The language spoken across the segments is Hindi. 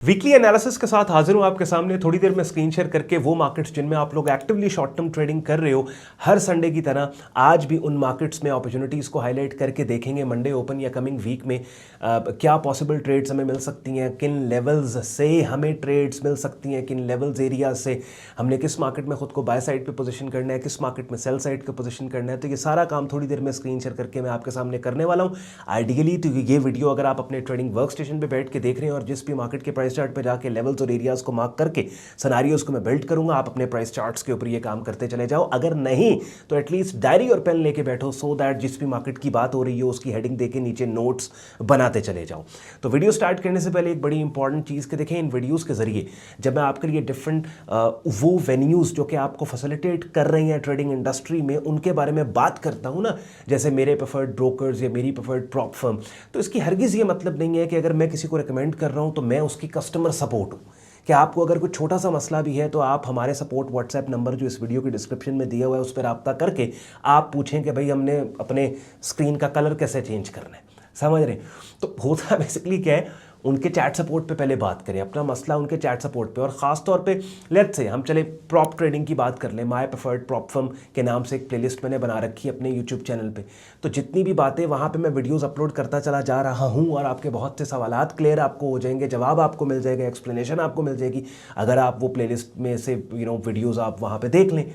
वीकली एनालिसिस के साथ हाजिर हूं आपके सामने। थोड़ी देर में स्क्रीन शेयर करके वो मार्केट्स जिनमें आप लोग एक्टिवली शॉर्ट टर्म ट्रेडिंग कर रहे हो, हर संडे की तरह आज भी उन मार्केट्स में अपॉर्चुनिटीज़ को हाईलाइट करके देखेंगे मंडे ओपन या कमिंग वीक में क्या पॉसिबल ट्रेड्स हमें मिल सकती हैं, किन लेवल्स से हमें ट्रेड्स मिल सकती हैं, किन लेवल्स एरियाज से हमने किस मार्केट में खुद को बाय साइड पे पोजीशन करना है, किस मार्केट में सेल साइड पे पोजीशन करना है। तो ये सारा काम थोड़ी देर में स्क्रीन शेयर करके मैं आपके सामने करने वाला हूँ। आइडियली तो ये वीडियो अगर आप अपने ट्रेडिंग वर्क स्टेशन पर बैठ के देख रहे हैं और जिस भी मार्केट के प्राइस चार्ट पे जाके लेवल्स और एरियाज को मार्क करके सिनेरियोज को मैं बिल्ड करूंगा, आप अपने प्राइस चार्ट्स के ऊपर ये काम करते चले जाओ। अगर नहीं तो एटलीस्ट डायरी और पेन लेके बैठो, सो दैट जिस भी मार्केट की बात हो रही है उसकी हेडिंग देके नीचे नोट्स बनाते चले जाओ। तो वीडियो स्टार्ट करने से पहले एक बड़ी इंपॉर्टेंट चीज़ के देखें, इन वीडियोज़ के जरिए जब मैं आपके लिए डिफरेंट वो वेन्यूज़ जो कि आपको फैसिलिटेट कर रही हैं ट्रेडिंग इंडस्ट्री में, उनके बारे में बात करता हूँ ना, जैसे मेरे प्रेफर्ड ब्रोकर्स या मेरी प्रेफर्ड प्रॉप फर्म, तो इसकी हरगिज़ ये मतलब नहीं है कि अगर मैं किसी को रिकमेंड कर रहा हूँ तो मैं उसकी कस्टमर सपोर्ट हूँ। कि आपको अगर कुछ छोटा सा मसला भी है तो आप हमारे सपोर्ट व्हाट्सएप नंबर जो इस वीडियो के डिस्क्रिप्शन में दिया हुआ है उस पर रब्ता करके आप पूछें कि भाई हमने अपने स्क्रीन का कलर कैसे चेंज करना है। समझ रहे हैं? तो होता बेसिकली क्या है, उनके चैट सपोर्ट पे पहले बात करें, अपना मसला उनके चैट सपोर्ट पे। और ख़ास तौर पे लेट्स से हम चले प्रॉप ट्रेडिंग की बात कर लें, माय प्रेफर्ड प्रॉप फर्म के नाम से एक प्लेलिस्ट मैंने बना रखी है अपने यूट्यूब चैनल पे। तो जितनी भी बातें वहाँ पे मैं वीडियोस अपलोड करता चला जा रहा हूँ और आपके बहुत से सवालात क्लियर आपको हो जाएंगे, जवाब आपको मिल जाएगा, एक्सप्लेनेशन आपको मिल जाएगी अगर आप वो प्लेलिस्ट में से वीडियोज़ आप वहाँ पर देख लें।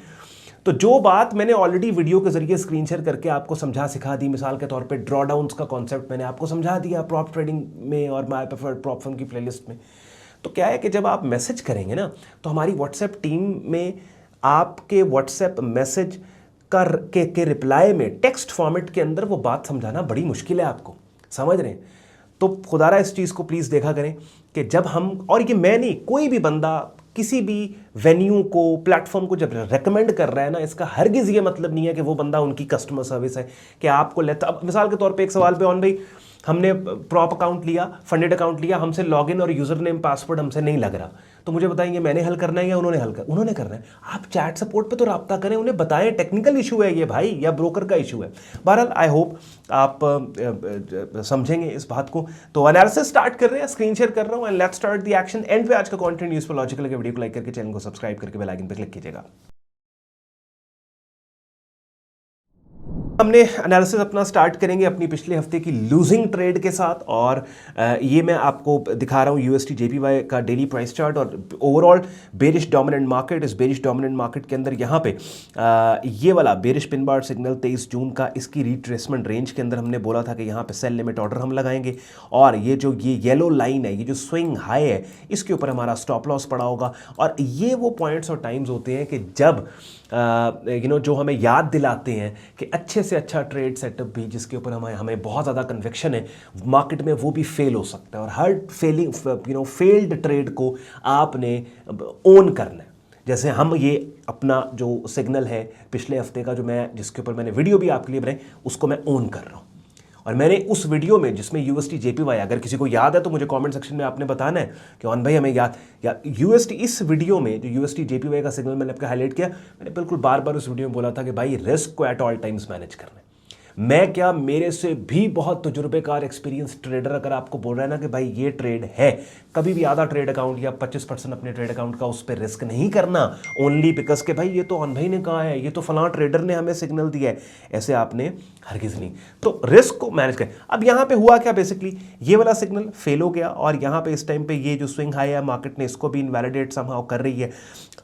तो जो बात मैंने ऑलरेडी वीडियो के जरिए स्क्रीन शेयर करके आपको समझा सिखा दी, मिसाल के तौर पे ड्रॉ डाउन्स का कॉन्सेप्ट मैंने आपको समझा दिया प्रॉप ट्रेडिंग में और माय प्रेफर्ड प्रॉप फर्म की प्लेलिस्ट में। तो क्या है कि जब आप मैसेज करेंगे ना तो हमारी व्हाट्सएप टीम में आपके व्हाट्सएप मैसेज के रिप्लाई में टेक्स्ट फॉर्मेट के अंदर वो बात समझाना बड़ी मुश्किल है आपको। समझ रहे हैं? तो खुदारा इस चीज़ को प्लीज़ देखा करें कि जब हम, और ये मैं नहीं, कोई भी बंदा किसी भी वेन्यू को, प्लेटफॉर्म को जब रेकमेंड कर रहा है ना, इसका हरगिज़ ये मतलब नहीं है कि वो बंदा उनकी कस्टमर सर्विस है कि आपको लेता। अब मिसाल के तौर पे एक सवाल पे ऑन भाई, हमने प्रॉप अकाउंट लिया, फंडेड अकाउंट लिया, हमसे लॉगिन और यूज़र नेम पासवर्ड हमसे नहीं लग रहा, तो मुझे बताएंगे मैंने हल करना है या उन्होंने करना है। आप चैट सपोर्ट पे तो रब्ता करें, उन्हें बताएं टेक्निकल इशू है ये भाई या ब्रोकर का इशू है। बहरहाल आई होप आप समझेंगे इस बात को। तो एनालिसिस स्टार्ट कर रहे हैं, स्क्रीन शेयर कर रहा हूँ and let's start the action. And पे आज का कंटेंट यूजफुल लॉजिकल के वीडियो को लाइक करके चैनल को सब्सक्राइब करके बेल आइकन पर क्लिक कीजिएगा। हमने एनालिसिस अपना स्टार्ट करेंगे अपनी पिछले हफ्ते की लूजिंग ट्रेड के साथ, और ये मैं आपको दिखा रहा हूँ यूएसटी जेपीवाई का डेली प्राइस चार्ट और ओवरऑल बेरिश डोमिनेंट मार्केट। इस बेरिश डोमिनेंट मार्केट के अंदर यहाँ पे ये वाला बेरिश पिन बार सिग्नल 23 जून का, इसकी रिट्रेसमेंट रेंज के अंदर हमने बोला था कि यहाँ पे सेल लिमिट ऑर्डर हम लगाएंगे, और ये जो ये येलो लाइन है, ये जो स्विंग हाई है, इसके ऊपर हमारा स्टॉप लॉस पड़ा होगा। और ये वो पॉइंट्स और टाइम्स होते हैं कि जब जो हमें याद दिलाते हैं कि अच्छे से अच्छा ट्रेड सेटअप भी जिसके ऊपर हमें बहुत ज़्यादा कन्विक्शन है मार्केट में, वो भी फेल हो सकता है। और हर फेल्ड ट्रेड को आपने ओन करना है। जैसे हम ये अपना जो सिग्नल है पिछले हफ्ते का, जिसके ऊपर मैंने वीडियो भी आपके लिए बनाई, उसको मैं ओन कर रहा हूँ। और मैंने उस वीडियो में जिसमें यूएसटी जेपीवाई, अगर किसी को याद है तो मुझे कमेंट सेक्शन में आपने बताना है कि ऑन भाई हमें याद या यूएसटी, इस वीडियो में जो यूएसटी जेपीवाई का सिग्नल मैंने आपको हाईलाइट किया, मैंने बिल्कुल बार बार उस वीडियो में बोला था कि भाई रिस्क को एट ऑल टाइम्स मैनेज करना है। मैं क्या, मेरे से भी बहुत तजुर्बेकार एक्सपीरियंस ट्रेडर अगर आपको बोल रहा है ना कि भाई ये ट्रेड है, कभी भी आधा ट्रेड अकाउंट या 25% अपने ट्रेड अकाउंट का उस पर रिस्क नहीं करना ओनली बिकॉज के भाई ये तो अन भाई ने कहा है, ये तो फलां ट्रेडर ने हमें सिग्नल दिया है, ऐसे आपने हरगिज़ नहीं। तो रिस्क को मैनेज करें। अब यहाँ पे हुआ क्या, बेसिकली ये वाला सिग्नल फेल हो गया और यहाँ पे इस टाइम पे ये जो स्विंग हाई है मार्केट ने इसको भी इनवैलिडेट समहाउ कर रही है।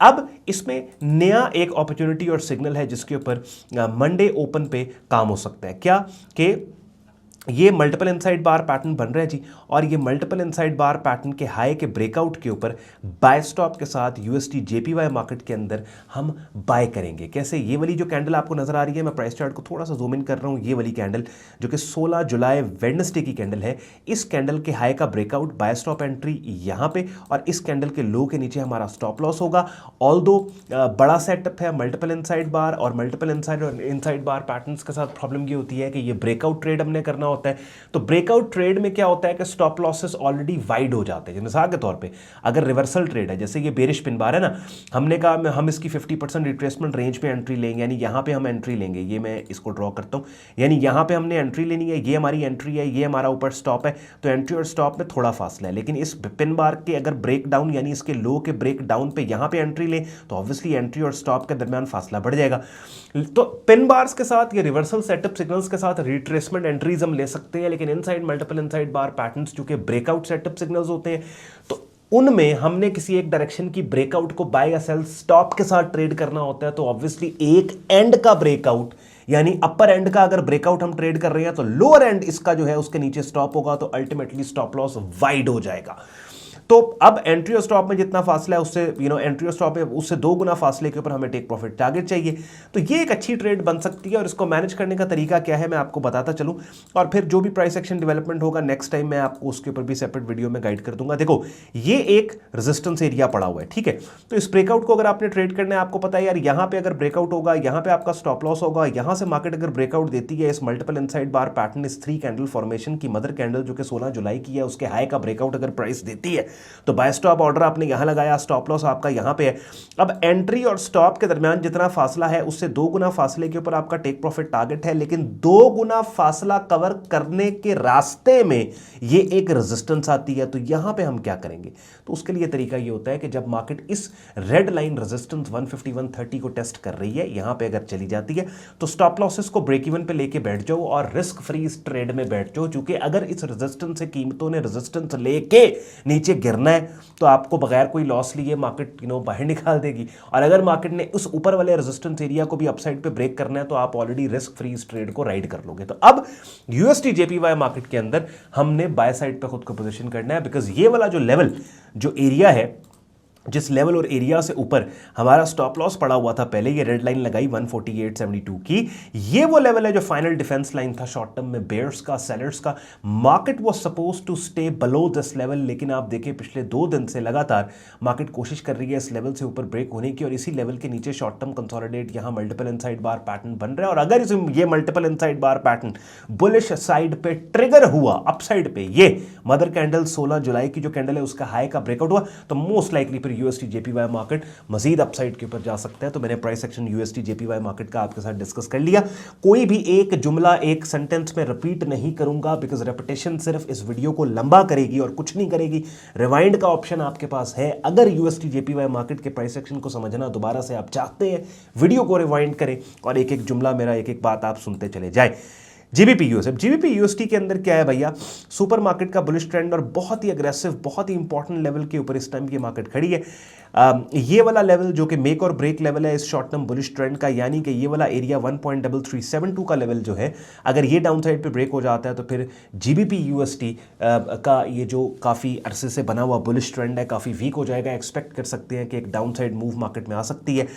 अब इसमें नया एक अपॉर्चुनिटी और सिग्नल है जिसके ऊपर मंडे ओपन पे काम हो सकता है। क्या कि ये मल्टीपल इनसाइड बार पैटर्न बन रहा है जी, और ये मल्टीपल इनसाइड बार पैटर्न के हाई के ब्रेकआउट के ऊपर बाय स्टॉप के साथ यूएसटी जेपीवाई मार्केट के अंदर हम बाय करेंगे। कैसे? ये वाली जो कैंडल आपको नजर आ रही है, मैं प्राइस चार्ट को थोड़ा सा जूम इन कर रहा हूँ, ये वाली कैंडल जो कि 16 जुलाई वेडनेसडे की कैंडल है, इस कैंडल के हाई का ब्रेकआउट, बाय स्टॉप एंट्री यहाँ पे, और इस कैंडल के लो के नीचे हमारा स्टॉप लॉस होगा। ऑल्दो बड़ा सेटअप है मल्टीपल इनसाइड बार, और मल्टीपल इनसाइड बार पैटर्न्स के साथ प्रॉब्लम ये होती है कि ये ब्रेकआउट ट्रेड हमने करना होता है। तो ब्रेकआउट ट्रेड में क्या होता है कि स्टॉप लॉसेस ऑलरेडी वाइड हो जाते हैं। मिसाल के तौर पे अगर रिवर्सल ट्रेड है, जैसे ये बेरिश पिन बार है ना, हमने कहा हम इसकी 50% रिट्रेसमेंट रेंज पे एंट्री लेंगे, यानी यहाँ पे हम एंट्री लेंगे। ये मैं इसको ड्रॉ करता हूँ, यानी यहाँ पे हमने एंट्री लेनी है, ये हमारी एंट्री है, ये हमारा ऊपर स्टॉप है। तो एंट्री और स्टॉप में थोड़ा फासला है, लेकिन इस पिन बार के अगर ब्रेक डाउन यानी इसके लो के ब्रेक डाउन पे यहाँ पे एंट्री ले तो ऑब्वियसली एंट्री और स्टॉप के दरमियान फासला बढ़ जाएगा। तो पिन बार्स के साथ या रिवर्सल सेटअप सिग्नल्स के साथ रिट्रेसमेंट एंट्रीज हम ले सकते हैं, लेकिन इनसाइड मल्टीपल इनसाइड बार पैटर्न्स चूंकि ब्रेकआउट सेटअप सिग्नल्स होते हैं तो उनमें हमने किसी एक डायरेक्शन की ब्रेकआउट को बाय या सेल स्टॉप के साथ ट्रेड करना होता है। तो ऑब्वियसली एक एंड का ब्रेकआउट यानी अपर एंड का अगर ब्रेकआउट हम ट्रेड कर रहे हैं तो लोअर एंड इसका जो है उसके नीचे स्टॉप होगा, तो अल्टीमेटली स्टॉप लॉस वाइड हो जाएगा। तो अब एंट्री और स्टॉप में जितना फासला है उससे एंट्री और स्टॉप में उससे 2 गुना फासले के ऊपर हमें टेक प्रॉफिट टारगेट चाहिए। तो ये एक अच्छी ट्रेड बन सकती है और इसको मैनेज करने का तरीका क्या है मैं आपको बताता चलूं, और फिर जो भी प्राइस एक्शन डेवलपमेंट होगा नेक्स्ट टाइम मैं आपको उसके ऊपर भी सेपरेट वीडियो में गाइड कर दूंगा। देखो ये एक रेजिस्टेंस एरिया पड़ा हुआ है, ठीक है। तो इस ब्रेकआउट को अगर आपने ट्रेड करना है, आपको पता है यार यहाँ पे अगर ब्रेकआउट होगा, यहाँ पे आपका स्टॉप लॉस होगा, यहाँ से मार्केट अगर ब्रेकआउट देती है इस मल्टीपल इनसाइड बार पैटर्न, इस 3 कैंडल फॉर्मेशन की मदर कैंडल जो कि 16 जुलाई की है, उसके हाई का ब्रेकआउट अगर प्राइस देती है तो बाय स्टॉप ऑर्डर आपने यहां लगाया, स्टॉप लॉस आपका यहां पे है। अब एंट्री और स्टॉप के दरमियान जितना फासला है उससे 2 गुना फासले के ऊपर आपका टेक प्रॉफिट टारगेट है, लेकिन 2 गुना फासला कवर करने के रास्ते में ये एक रेजिस्टेंस आती है। तो यहां पे हम क्या करेंगे, तो उसके लिए तरीका ये होता है कि जब मार्केट इस रेड लाइन रेजिस्टेंस 150-130 को टेस्ट कर रही है, यहां पे अगर चली जाती है तो स्टॉप लॉसेस को ब्रेक इवन पे लेके बैठ जाओ और रिस्क फ्री इस ट्रेड में बैठ जाओ, क्योंकि अगर इस रेजिस्टेंस से कीमतों ने रेजिस्टेंस लेके नीचे गिरना है तो आपको बगैर कोई लॉस लिए मार्केट बाहर निकाल देगी, और अगर मार्केट ने उस ऊपर वाले रेजिस्टेंस एरिया को भी अपसाइड पे ब्रेक करना है तो आप ऑलरेडी रिस्क फ्री इस ट्रेड को राइड कर लोगे। तो अब यूएसटी जेपीवाई मार्केट के अंदर हमने बाय साइड पे खुद को पोजीशन करना है, बिकॉज ये वाला जो लेवल जो एरिया है, जिस लेवल और एरिया से ऊपर हमारा स्टॉप लॉस पड़ा हुआ था पहले, ये रेड लाइन लगाई 148.72 की, ये वो लेवल है जो फाइनल डिफेंस लाइन था शॉर्ट टर्म में बेयर्स का, सेलर्स का। Market was suppose to stay below this level, लेकिन आप देखिए पिछले 2 दिन से लगातार मार्केट कोशिश कर रही है इस लेवल से ऊपर ब्रेक होने की, और इसी लेवल के नीचे शॉर्ट टर्म कंसोलिडेट यहां मल्टीपल इनसाइड बार पैटर्न बन रहा है। और अगर ये मल्टीपल इनसाइड बार पैटर्न बुलिश साइड पे ट्रिगर हुआ अपसाइड पे, ये मदर कैंडल 16 जुलाई की जो कैंडल है उसका हाई का ब्रेकआउट हुआ, तो मोस्ट लाइकली फिर यूएसटी जेपीवाई मार्केट मजीद अपसाइड के ऊपर जा सकता है। तो मैंने price action UST JPY market का आपके साथ डिस्कस कर लिया। कोई भी एक जुमला एक सेंटेंस में रिपीट नहीं करूंगा, बिकॉज रेपिटेशन सिर्फ इस वीडियो को लंबा करेगी और कुछ नहीं करेगी। रिवाइंड का ऑप्शन आपके पास है, अगर यूएसटी जेपीवाई मार्केट के प्राइस एक्शन को समझना दोबारा से आप चाहते हैं, वीडियो को रिवाइंड करें और एक एक जुमला मेरा एक एक बात आप सुनते चले जाए। जीबीपी यूएसएफ, जीबीपी यूएसटी के अंदर क्या है भैया, सुपर मार्केट का बुलिश ट्रेंड और बहुत ही अग्रेसिव, बहुत ही इंपॉर्टेंट लेवल के ऊपर इस टाइम की मार्केट खड़ी है। ये वाला लेवल जो कि मेक और ब्रेक लेवल है इस शॉर्ट टर्म बुलिश ट्रेंड का, यानी कि ये वाला एरिया 1.3372 का लेवल जो है, अगर ये डाउन साइड पे ब्रेक हो जाता है तो फिर जीबीपी यूएसटी का ये जो काफ़ी अरसे से बना हुआ बुलिश ट्रेंड है काफ़ी वीक हो जाएगा। एक्सपेक्ट कर सकते हैं कि एक डाउन साइड मूव मार्केट में आ सकती है।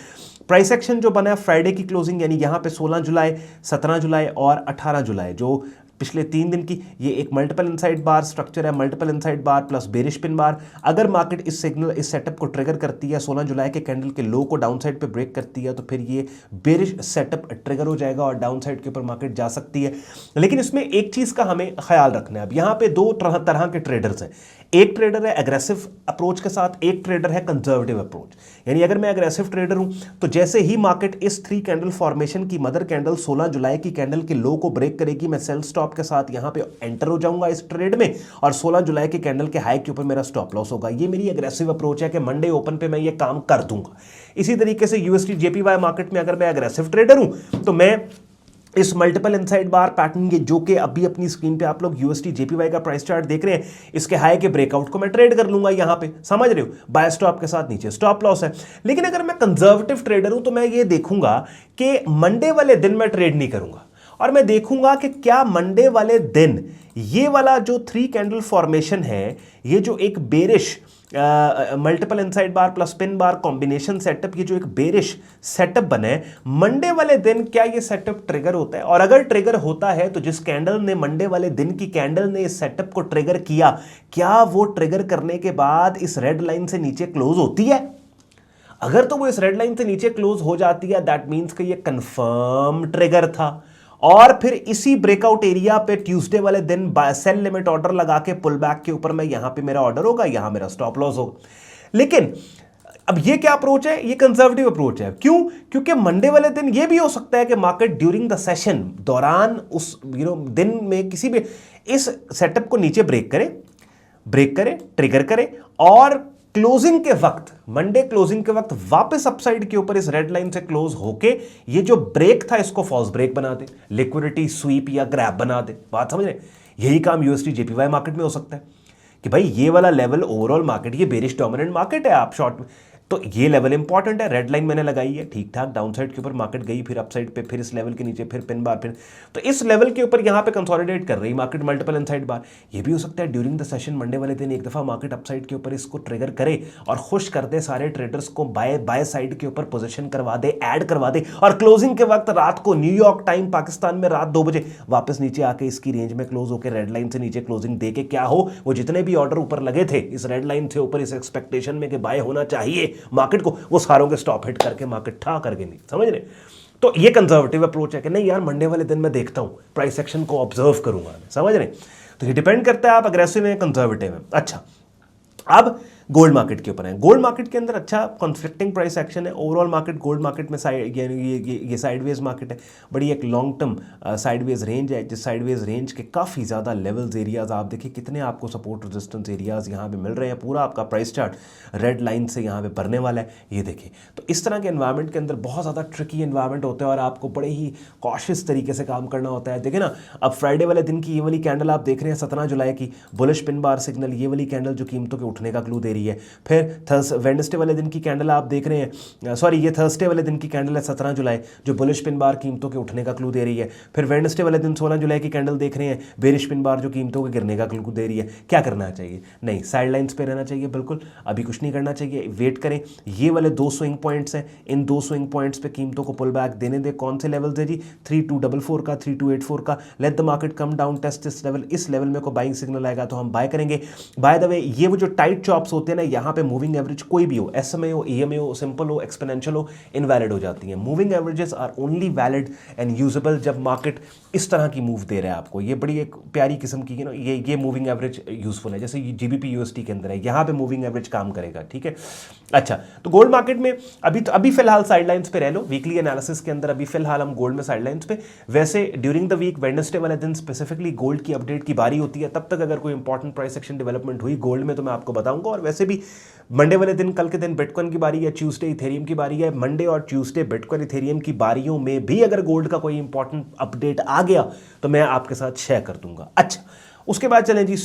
प्राइस एक्शन जो बना है फ्राइडे की क्लोजिंग, यानी यहाँ पे 16 जुलाई, 17 जुलाई और 18 जुलाई, जो पिछले 3 दिन की ये एक मल्टीपल इनसाइड बार स्ट्रक्चर है, multiple inside bar plus bearish pin bar. अगर मार्केट इस सिग्नल इस सेटअप को ट्रिगर करती है, 16 जुलाई के कैंडल के लो को डाउन साइड पे ब्रेक करती है, तो फिर ये बेरिश सेटअप ट्रिगर हो जाएगा और डाउन साइड के ऊपर मार्केट जा सकती है। लेकिन इसमें एक चीज़ का हमें ख्याल रखना है, अब यहाँ पे 2 तरह के ट्रेडर्स हैं। एक ट्रेडर है एग्रेसिव अप्रोच के साथ, एक ट्रेडर है कंजर्वेटिव अप्रोच। यानी अगर मैं एग्रेसिव ट्रेडर हूं तो जैसे ही मार्केट इस 3 कैंडल फॉर्मेशन की मदर कैंडल 16 जुलाई की कैंडल के लो को ब्रेक करेगी, मैं सेल स्टॉप के साथ यहां पे एंटर हो जाऊंगा इस ट्रेड में, और 16 जुलाई के कैंडल के हाई के ऊपर मेरा स्टॉप लॉस होगा। ये मेरी एग्रेसिव अप्रोच है कि मंडे ओपन पे मैं ये काम कर दूंगा। इसी तरीके से यूएसटी जेपीवाई मार्केट में अगर मैं एग्रेसिव ट्रेडर हूं तो मैं इस मल्टीपल इनसाइड बार पैटर्न के, जो कि अभी अपनी स्क्रीन पे आप लोग यूएसटी जेपीवाई का प्राइस चार्ट देख रहे हैं, इसके हाई के ब्रेकआउट को मैं ट्रेड कर लूंगा यहां पे, समझ रहे हो, बाय स्टॉप के साथ नीचे स्टॉप लॉस है। लेकिन अगर मैं कंजर्वेटिव ट्रेडर हूं तो मैं ये देखूंगा कि मंडे वाले दिन मैं ट्रेड नहीं करूंगा, और मैं देखूंगा कि क्या मंडे वाले दिन ये वाला जो 3 कैंडल फॉर्मेशन है, ये जो एक bearish multiple inside bar plus pin bar combination setup, ये जो एक बेरिश सेटअप बने मंडे वाले दिन, क्या ये सेटअप ट्रिगर होता है? और अगर ट्रिगर होता है तो जिस कैंडल ने मंडे वाले दिन की कैंडल ने इस सेटअप को ट्रिगर किया, क्या वो ट्रिगर करने के बाद इस रेड लाइन से नीचे क्लोज होती है? अगर तो वो इस रेड लाइन से नीचे क्लोज हो जाती है, दैट मींस कि ये कंफर्म ट्रिगर था। और फिर इसी ब्रेकआउट एरिया पे ट्यूसडे वाले दिन सेल लिमिट ऑर्डर लगा के पुल बैक के ऊपर मैं यहां पे मेरा ऑर्डर होगा, यहां मेरा स्टॉप लॉस होगा। लेकिन अब ये क्या अप्रोच है? ये कंजर्वेटिव अप्रोच है। क्यों? क्योंकि मंडे वाले दिन ये भी हो सकता है कि मार्केट ड्यूरिंग द सेशन दौरान उस दिन में किसी भी इस सेटअप को नीचे ब्रेक करे, ट्रिगर करे और क्लोजिंग के वक्त, मंडे क्लोजिंग के वक्त वापस अपसाइड के ऊपर इस रेड लाइन से क्लोज होके ये जो ब्रेक था इसको फॉल्स ब्रेक बना दे, लिक्विडिटी स्वीप या ग्रैब बना दे। बात समझ रहे? यही काम यूएसडी जेपीवाई मार्केट में हो सकता है कि भाई ये वाला लेवल ओवरऑल मार्केट, ये बेरिश डोमिनेंट मार्केट है, आप शॉर्ट में तो ये लेवल इंपॉर्टेंट है। रेड लाइन मैंने लगाई है, ठीक ठाक डाउनसाइड के ऊपर मार्केट गई, फिर अपसाइड पे, फिर इस लेवल के नीचे, फिर पिन बार, फिर तो इस लेवल के ऊपर यहां पे कंसोलिडेट कर रही मार्केट, मल्टीपल इनसाइड बार। ये भी हो सकता है ड्यूरिंग द सेशन मंडे वाले दिन एक दफा मार्केट अपसाइड के ऊपर इसको ट्रिगर करे और खुश कर दे सारे ट्रेडर्स को, बाय साइड के ऊपर पोजीशन करवा दे, ऐड करवा दे और क्लोजिंग के वक्त रात को न्यूयॉर्क टाइम पाकिस्तान में रात 2 बजे वापस नीचे आके इसकी रेंज में क्लोज होकर रेड लाइन से नीचे क्लोजिंग दे के क्या हो, वो जितने भी ऑर्डर ऊपर लगे थे इस रेड लाइन से ऊपर, इस एक्सपेक्टेशन में कि बाय होना चाहिए मार्केट को, वो सारों के स्टॉप हिट करके मार्केट ठा करके नहीं, समझ रहे? तो ये कंजर्वेटिव अप्रोच है कि नहीं यार मंडे वाले दिन मैं देखता हूं, प्राइस एक्शन को ऑब्जर्व करूंगा, समझ रहे? तो ये डिपेंड करता है आप अग्रेसिव हैं कंजर्वेटिव हैं। अच्छा, अब गोल्ड मार्केट के ऊपर है। गोल्ड मार्केट के अंदर अच्छा कॉन्फ्लिक्टिंग प्राइस एक्शन है। ओवरऑल मार्केट गोल्ड मार्केट में ये साइडवेज मार्केट है, बड़ी एक लॉन्ग टर्म साइडवेज रेंज है, जिस साइडवेज रेंज के काफ़ी ज़्यादा लेवल्स एरियाज आप देखिए कितने आपको सपोर्ट रेजिस्टेंस एरियाज यहाँ पे मिल रहे हैं। पूरा आपका प्राइस चार्ट रेड लाइन से यहाँ पे भरने वाला है, ये देखिए। तो इस तरह के एनवायरनमेंट के अंदर बहुत ज़्यादा ट्रिकी एनवायरनमेंट होता है और आपको बड़े ही कॉशियस तरीके से काम करना होता है। देखिए ना, अब फ्राइडे वाले दिन की ये वाली कैंडल आप देख रहे हैं 17 जुलाई की बुलिश पिन बार सिग्नल, ये वाली कैंडल जो कीमतों के उठने का क्लू दे रही है। फिर वेडनेसडे वाले दिन की कैंडल आप देख रहे हैं, सॉरी ये थर्सडे वाले दिन की कैंडल है 17 जुलाई, जो बुलिश पिन बार कीमतों के उठने का क्लू दे रही है। फिर वेडनेसडे वाले दिन 16 जुलाई की कैंडल देख रहे हैं, बेरिश पिन बार जो कीमतों के गिरने का क्लू दे रही है। क्या करना चाहिए? नहीं, साइड लाइन्स पे रहना चाहिए, बिल्कुल अभी कुछ नहीं करना चाहिए, वेट करें। ये वाले 2 स्विंग पॉइंट्स हैं, इन 2 स्विंग पॉइंट्स पे कीमतों को पुल बैक देने दे। कौन से लेवल्स है जी? 3244 का, 3284 का। Let the market come down, test this level, इस लेवल में को बाइंग सिग्नल आएगा तो हम बाय करेंगे। बाय द वे, ये वो जो टाइट चॉप्स होते हैं ना, यहाँ पे मूविंग एवरेज कोई भी हो, SMA हो, EMA हो, सिंपल हो, एक्सपोनेंशियल हो, इनवैलिड हो जाती हैं। Moving averages are only valid and usable जब मार्केट इस तरह की मूव दे रहा है आपको। ये बड़ी एक प्यारी किस्म की ना, ये मूविंग एवरेज यूजफुल है, जैसे GBP USD के अंदर है, यहाँ पे मूविंग एवरेज काम करेगा, ठीक है। अच्छा, तो गोल्ड मार्केट में अभी फिलहाल साइडलाइंस पे रह लो, वीकली एनालिसिस के अंदर अभी फिलहाल हम गोल्ड में साइडलाइंस पे। वैसे ड्यूरिंग द वीक वेडनेसडे वाले दिन स्पेसिफिकली गोल्ड की अपडेट की बारी होती है, तब तक अगर कोई इंपॉर्टेंट प्राइस एक्शन डेवलपमेंट हुई गोल्ड में तो मैं आपको बताऊंगा। और वैसे भी मंडे वाले दिन, कल के दिन बिटकॉइन की बारी है, ट्यूसडे इथेरियम की बारी है। मंडे और ट्यूसडे बिटकॉइन इथेरियम की बारियों में भी अगर गोल्ड का कोई इंपॉर्टेंट अपडेट आ गया तो मैं आपके साथ शेयर कर दूंगा। अच्छा, उसके बाद चलें जी,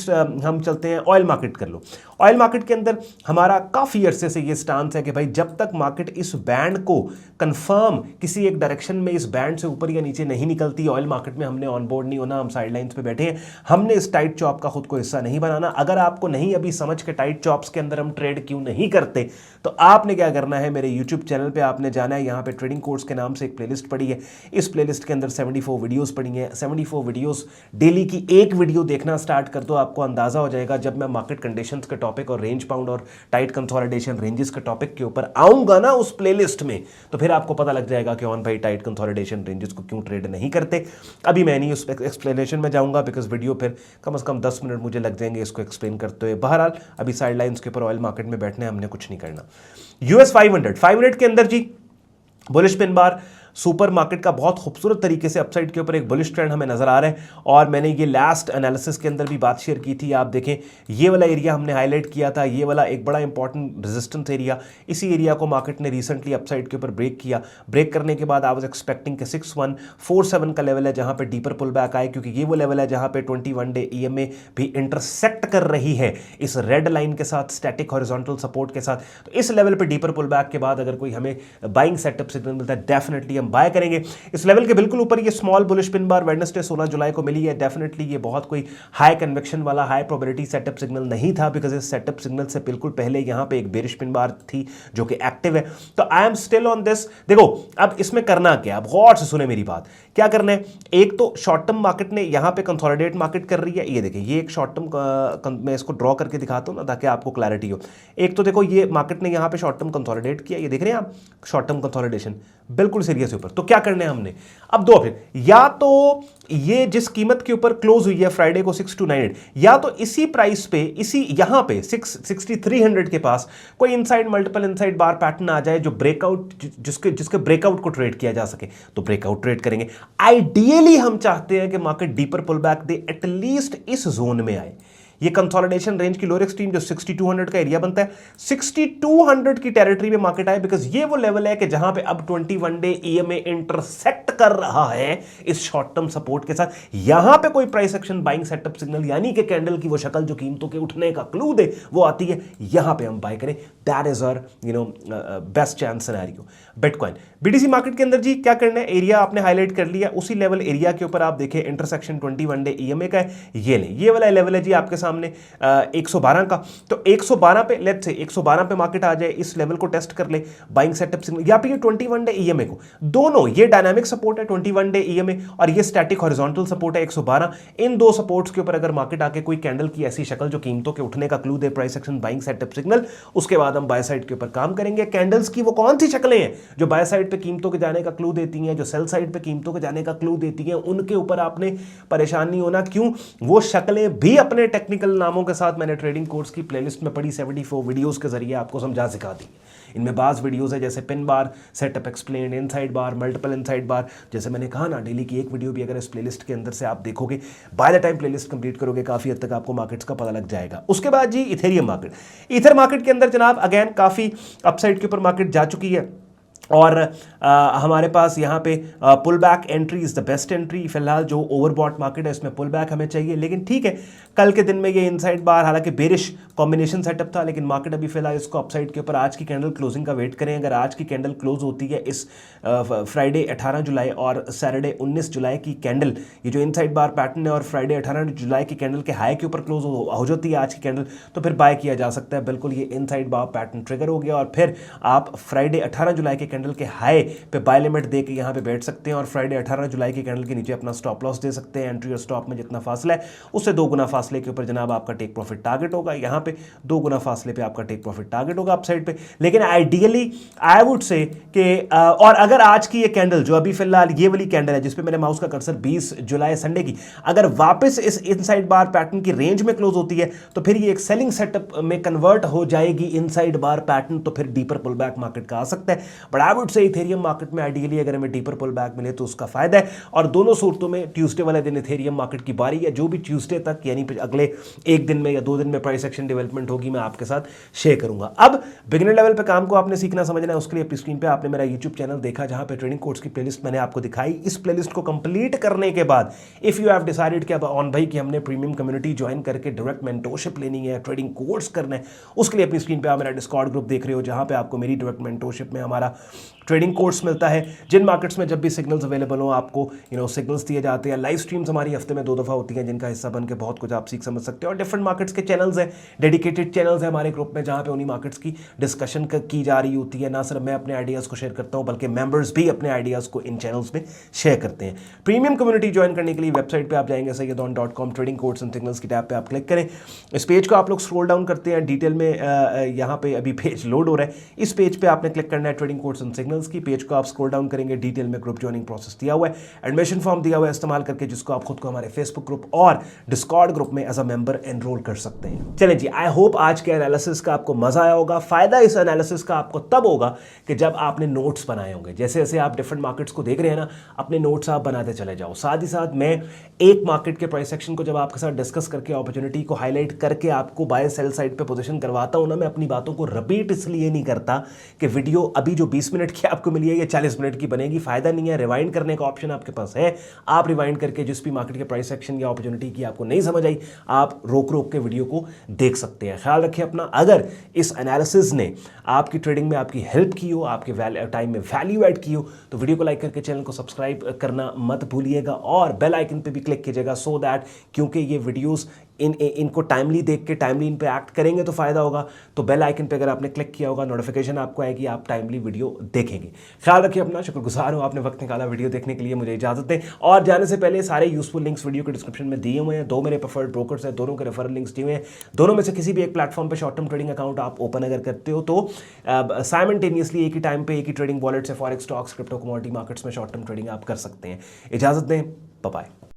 हम चलते हैं ऑयल मार्केट कर लो। ऑयल मार्केट के अंदर हमारा काफ़ी अरसे से ये स्टांस है कि भाई जब तक मार्केट इस बैंड को कंफर्म किसी एक डायरेक्शन में इस बैंड से ऊपर या नीचे नहीं निकलती, ऑयल मार्केट में हमने ऑन बोर्ड नहीं होना, हम साइडलाइंस पे बैठे हैं, हमने इस टाइट चॉप का खुद को हिस्सा नहीं बनाना। अगर आपको नहीं अभी समझ के टाइट चॉप्स के अंदर हम ट्रेड क्यों नहीं करते, तो आपने क्या करना है, मेरे यूट्यूब चैनल पर आपने जाना है, यहाँ पर ट्रेडिंग कोर्स के नाम से एक प्लेलिस्ट पड़ी है, इस प्लेलिस्ट के अंदर 74 वीडियोज़ पड़ी हैं। 74 वीडियोज़ डेली की एक वीडियो देखना स्टार्ट कर दो, आपको अंदाजा हो जाएगा जब मैं मार्केट कंडीशंस के टॉपिक और रेंज बाउंड और टाइट कंसोलिडेशन रेंजेस के टॉपिक के ऊपर आऊंगा ना उस प्लेलिस्ट में, तो फिर आपको पता लग जाएगा कि ऑन भाई टाइट कंसोलिडेशन रेंजेस को क्यों ट्रेड नहीं करते। अभी मैं नहीं उस एक्सप्लेनेशन में जाऊंगा, बिकॉज वीडियो फिर कम से कम 10 मिनट मुझे लग जाएंगे इसको एक्सप्लेन करते हुए। बहरहाल अभी साइडलाइंस के ऊपर ऑयल मार्केट में बैठने हमने कुछ नहीं करना। US 500 के अंदर जी bullish pin bar super market का बहुत खूबसूरत तरीके से अपसाइड के ऊपर एक बुलिश ट्रेंड हमें नजर आ रहा है। और मैंने ये लास्ट एनालिसिस के अंदर भी बात शेयर की थी, आप देखें ये वाला एरिया हमने हाईलाइट किया था, ये वाला एक बड़ा इंपॉर्टेंट रेजिस्टेंस एरिया, इसी एरिया को मार्केट ने रिसेंटली अपसाइड के ऊपर ब्रेक किया। ब्रेक करने के बाद आई वाज एक्सपेक्टिंग कि 6147 का लेवल है जहां पे डीपर पुल बैक आए, क्योंकि ये वो लेवल है जहां पे 21 डे EMA भी इंटरसेक्ट कर रही है इस रेड लाइन के साथ, स्टैटिक हॉरिजॉन्टल सपोर्ट के साथ। तो इस लेवल पे डीपर पुल बैक के बाद अगर कोई हमें बाइंग सेटअप सिग्नल मिलता है, डेफिनेटली हम बाय करेंगे। इस लेवल के बिल्कुल ऊपर ये स्मॉल बुलिश पिन बार वेडनेसडे 16 जुलाई को मिली है। डेफिनेटली ये बहुत कोई हाई कन्वेक्शन वाला हाई प्रोबेबिलिटी सेटअप सिग्नल नहीं था, बिकॉज इस सेटअप सिग्नल से बिल्कुल पहले यहां पे एक बेरिश पिन बार थी जो कि एक्टिव है। तो I am still on this. देखो अब इसमें करना क्या, अब गौर से सुने मेरी बात, क्या करना है। एक तो शॉर्ट टर्म मार्केट ने यहां पे कंसोलिडेट मार्केट कर रही है, ये देखिए ये एक शॉर्ट टर्म मैं इसको ड्रॉ करके दिखाता हूं ना ताकि आपको क्लैरिटी हो। एक तो देखो ये मार्केट ने यहां पे शॉर्ट टर्म कंसोलिडेट किया, ये देख रहे हैं आप शॉर्ट टर्म कंसोलिडेशन, बिल्कुल सीरियस से ऊपर। तो क्या करना है हमने, अब दो ऑप्शन, या तो ये जिस कीमत के ऊपर क्लोज हुई है फ्राइडे को 6298, या तो इसी प्राइस पे, इसी यहां पे 6300 के पास कोई इनसाइड मल्टीपल इनसाइड बार पैटर्न आ जाए जो ब्रेकआउट, जिसके ब्रेकआउट को ट्रेड किया जा सके, तो ब्रेकआउट ट्रेड करेंगे। आइडियली हम चाहते हैं कि मार्केट डीपर पुल बैक दे, एटलीस्ट इस जोन में आए। ये कंसोलिडेशन रेंज की लोअर एक्सट्रीम जो 6200 का एरिया बनता है, 6200 की टेरिटरी में मार्केट आए, बिकॉज ये वो लेवल है कि जहां पे अब 21 डे ईएमए इंटरसेक्ट कर रहा है इस शॉर्ट टर्म सपोर्ट के साथ। यहां पे कोई price action buying setup signal, यानी कि कैंडल की वो शक्ल जो कीमतों के उठने का क्लू दे, वो आती है, यहां पे हम बाय करें। That is our best chance scenario. Bitcoin BTC market के अंदर जी क्या करना है, एरिया आपने हाईलाइट कर लिया, उसी लेवल एरिया के ऊपर आप देखें इंटरसेक्शन 21 डे ईएमए का है, ये लें, ये वाला लेवल है जी आपके सामने 112 का। तो 112 पे, लेट्स से 112 पे मार्केट आ जाए, इस लेवल को टेस्ट कर ले, बाइंग सेटअप सिग्नल, या फिर ये 21 डे ईएमए को, दोनों ये डायनामिक सपोर्ट है 21 डे ईएमए और ये स्टैटिक हॉरिजॉन्टल सपोर्ट है 112। इन दो सपोर्ट्स के ऊपर अगर मार्केट आके कोई कैंडल की ऐसी शक्ल जो कीमतों के उठने का क्लू दे, price action buying setup signal, उसके बाद हम बाय साइड के ऊपर काम करेंगे। कैंडल्स की वो कौन सी शक्लें हैं जो बाय साइड पे कीमतों के जाने का क्लू देती हैं, जो सेल साइड पे कीमतों के जाने का क्लू देती हैं, उनके ऊपर आपने परेशान नहीं होना। क्यों, वो शक्लें भी अपने टेक्निकल नामों के साथ मैंने ट्रेडिंग कोर्स की प्लेलिस्ट में पड़ी 74 वीडियोस के जरिए आपको समझा सिखा दी। इनमें बाज वीडियोस है जैसे pin bar, setup explain, inside bar, multiple inside bar, जैसे मैंने कहा ना, डेली की एक वीडियो भी अगर इस प्लेलिस्ट के अंदर से आप देखोगे, by the time playlist complete करोगे, काफी हद तक आपको मार्केट्स का पता लग जाएगा। उसके बाद जी इथेरियम मार्केट, ईथर मार्केट के अंदर जनाब अगेन काफी अपसाइड के ऊपर मार्केट जा चुकी है और हमारे पास यहाँ पे pull back entry is the best entry. फिलहाल जो ओवरबॉट मार्केट है इसमें पुल बैक हमें चाहिए, लेकिन ठीक है, कल के दिन में ये इनसाइड बार, हालांकि बेरिश कॉम्बिनेशन सेटअप था, लेकिन मार्केट अभी फिलहाल इसको अपसाइड के ऊपर आज की कैंडल क्लोजिंग का वेट करें। अगर आज की कैंडल क्लोज होती है इस फ्राइडे 18 जुलाई और सैटरडे 19 जुलाई की कैंडल, ये जो इनसाइड बार पैटर्न है, और फ्राइडे 18 जुलाई की कैंडल के हाई के ऊपर क्लोज हो जाती है आज की कैंडल, तो फिर बाय किया जा सकता है। बिल्कुल ये इनसाइड बार पैटर्न ट्रिगर हो गया और फिर आप फ्राइडे 18 जुलाई के कैंडल के हाई पे बाय लिमिट दे के यहाँ पे बैठ सकते हैं और फ्राइडे 18 जुलाई की कैंडल के नीचे अपना स्टॉप लॉस दे सकते हैं। एंट्री और स्टॉप में जितना फासला है उससे 2 गुना फासले के ऊपर जनाब आपका टेक प्रॉफिट टारगेट होगा। यहाँ पे 2 गुना फासले पे आपका टेक प्रॉफिट टारगेट होगा अपसाइड पे। लेकिन आइडियली आई वुड से कि और अगर आज की ये कैंडल जो अभी फिलहाल ये वाली कैंडल है जिसपे मेरे माउस का कर्सर 20 जुलाई संडे की, अगर वापस इस इनसाइड बार पैटर्न की रेंज में क्लोज होती है तो फिर ये एक सेलिंग सेटअप में कन्वर्ट हो जाएगी इनसाइड बार पैटर्न, तो फिर डीपर पुल बैक मार्केट का आ सकता है। But I would say Ethereum market में आइडियली अगर हमें डीपर पुल बैक मिले तो उसका फायदा है। और दोनों सूरतों में ट्यूसडे वाले दिन इथेरियम मार्केट की बारी है, जो भी ट्यूसडे तक यानी अगले एक दिन में या 2 दिन में प्राइस एक्शन डेवलपमेंट होगी मैं आपके साथ शेयर करूंगा। अब बिगिनर लेवल पे काम को आपने सीखना समझना है, उसके लिए अपनी स्क्रीन पे आपने मेरा यूट्यूब चैनल देखा जहां पे ट्रेडिंग कोर्स की प्लेलिस्ट मैंने आपको दिखाई। इस प्लेलिस्ट को कंप्लीट करने के बाद इफ यू हैव डिसाइडेड कि अब ऑन भाई कि हमने प्रीमियम कम्युनिटी ज्वाइन करके डायरेक्ट मेंटोरशिप लेनी है, ट्रेडिंग कोर्स करना है, उसके लिए अपनी स्क्रीन पे आप मेरा डिस्कॉर्ड ग्रुप देख रहे हो जहां पे आपको मेरी डायरेक्ट मेंटोरशिप में हमारा ट्रेडिंग कोर्स मिलता है। जिन मार्केट्स में जब भी सिग्नल्स अवेलेबल हो आपको सिग्नल्स दिए जाते हैं। लाइव स्ट्रीम्स हमारी हफ्ते में 2 दफ़ा होती हैं जिनका हिस्सा बन के बहुत कुछ आप सीख समझ सकते हो। और डिफरेंट मार्केट्स के चैनल्स हैं, डेडिकेटेड चैनल्स हैं हमारे ग्रुप में जहां पे उन्हीं मार्केट्स की डिस्कशन की जा रही होती है। ना सिर्फ मैं अपने आइडियाज़ को शेयर करता हूं बल्कि मेंबर्स भी अपने आइडियाज़ को इन चैनल्स में शेयर करते हैं। प्रीमियम कम्युनिटी ज्वाइन करने के लिए वेबसाइट पर आप जाएंगे sayyadon.com, trading course and signals की टैब पर आप क्लिक करें। इस पेज को आप लोग स्क्रॉल डाउन करते हैं, डिटेल में यहाँ पे अभी पेज लोड हो रहा है। इस पेज पे आपने क्लिक करना है ट्रेडिंग कोर्स एंड सिग्नल्स की। पेज को आप स्क्रॉल डाउन करेंगे, डिटेल में ग्रुप ज्वाइनिंग प्रोसेस दिया हुआ है, एडमिशन फॉर्म दिया हुआ है इस्तेमाल करके, जिसको आप खुद को हमारे फेसबुक ग्रुप और डिस्कॉर्ड ग्रुप में एज अ मेंबर एनरोल कर सकते हैं। चलें जी, आई होप आज के एनालिसिस का आपको मजा आया होगा। फायदा इस एनालिसिस का आपको तब होगा कि जब आपने नोट्स बनाए होंगे। जैसे जैसे आप डिफरेंट मार्केट्स को देख रहे हैं ना, अपने नोट्स आप बनाते चले जाओ। साथ ही साथ मैं एक मार्केट के प्राइस एक्शन को जब आपके साथ डिस्कस करके अपॉर्चुनिटी को हाईलाइट करके आपको बाय सेल साइड पे पोजीशन करवाता हूं ना, मैं अपनी बातों को रिपीट इसलिए नहीं करता कि वीडियो अभी जो 20 मिनट की आपको मिली है ये 40 मिनट की बनेगी, फायदा नहीं है। रिवाइंड करने का ऑप्शन आपके पास है, आप रिवाइंड करके जिस भी मार्केट के प्राइस एक्शन या अपॉर्चुनिटी की आपको नहीं समझ आई, आप रोक रोक के वीडियो को देख सकते हैं। ख्याल रखें अपना। अगर इस एनालिसिस ने आपकी ट्रेडिंग में आपकी हेल्प की हो, आपके टाइम में वैल्यू ऐड की हो, तो वीडियो को लाइक करके चैनल को सब्सक्राइब करना मत भूलिएगा और बेल आइकन पे भी क्लिक कीजिएगा, सो दैट क्योंकि ये वीडियोस इनको टाइमली देख के टाइमली इन पे एक्ट करेंगे तो फ़ायदा होगा। तो बेल आइकन पे अगर आपने क्लिक किया होगा नोटिफिकेशन आपको आएगी, आप टाइमली वीडियो देखेंगे। ख्याल रखिए अपना, शुक्रगुजार हूँ आपने वक्त निकाला वीडियो देखने के लिए। मुझे इजाजत दें और जाने से पहले सारे यूजफुल लिंक्स वीडियो के डिस्क्रिप्शन में दिए हुए हैं। 2 मेरे प्रेफर्ड ब्रोकर्स हैं, दोनों के रेफरल लिंक्स दिए हुए हैं। दोनों में से किसी भी एक प्लेटफॉर्म पे शॉर्ट टर्म ट्रेडिंग अकाउंट आप ओपन अगर करते हो तो साइमल्टेनियसली एक ही टाइम पे एक ही ट्रेडिंग वॉलेट से forex, stocks, crypto, commodity markets में शॉर्ट टर्म ट्रेडिंग आप कर सकते हैं। इजाजत दें, बाय बाय।